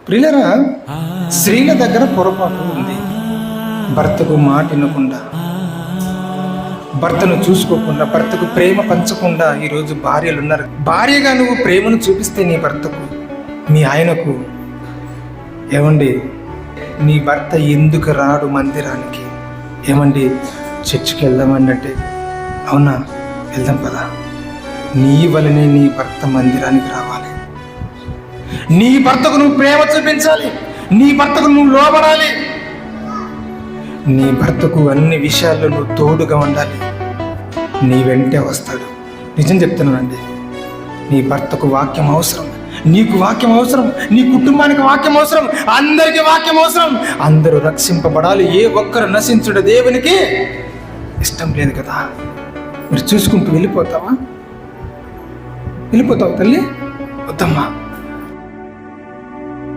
ప్రియులరా, స్త్రీల దగ్గర పొరపాటు ఉంది. భర్తకు మాట వినకుండా, భర్తను చూసుకోకుండా, భర్తకు ప్రేమ పంచకుండా ఈరోజు భార్యలు ఉన్నారు. భార్యగా నువ్వు ప్రేమను చూపిస్తే నీ భర్తకు, మీ ఆయనకు, ఏమండి నీ భర్త ఎందుకు రాడు మందిరానికి? ఏమండి చర్చికి వెళ్దామండి అంటే, అవునా వెళ్దాం పదా. నీ వలనే నీ భర్త మందిరానికి రావాలి. నీ భర్తకు నువ్వు ప్రేమ చూపించాలి. నీ భర్తకు నువ్వు లోబడాలి. నీ భర్తకు అన్ని విషయాల్లో నువ్వు తోడుగా ఉండాలి. నీ వెంటే వస్తాడు. నిజం చెప్తున్నానండి, నీ భర్తకు వాక్యం అవసరం, నీకు వాక్యం అవసరం, నీ కుటుంబానికి వాక్యం అవసరం, అందరికీ వాక్యం అవసరం. అందరూ రక్షింపబడాలి. ఏ ఒక్కరు నశించుట దేవునికి ఇష్టం లేదు కదా. మీరు చూసుకుంటూ వెళ్ళిపోతావా? వెళ్ళిపోతావు తల్లి? వద్దమ్మా.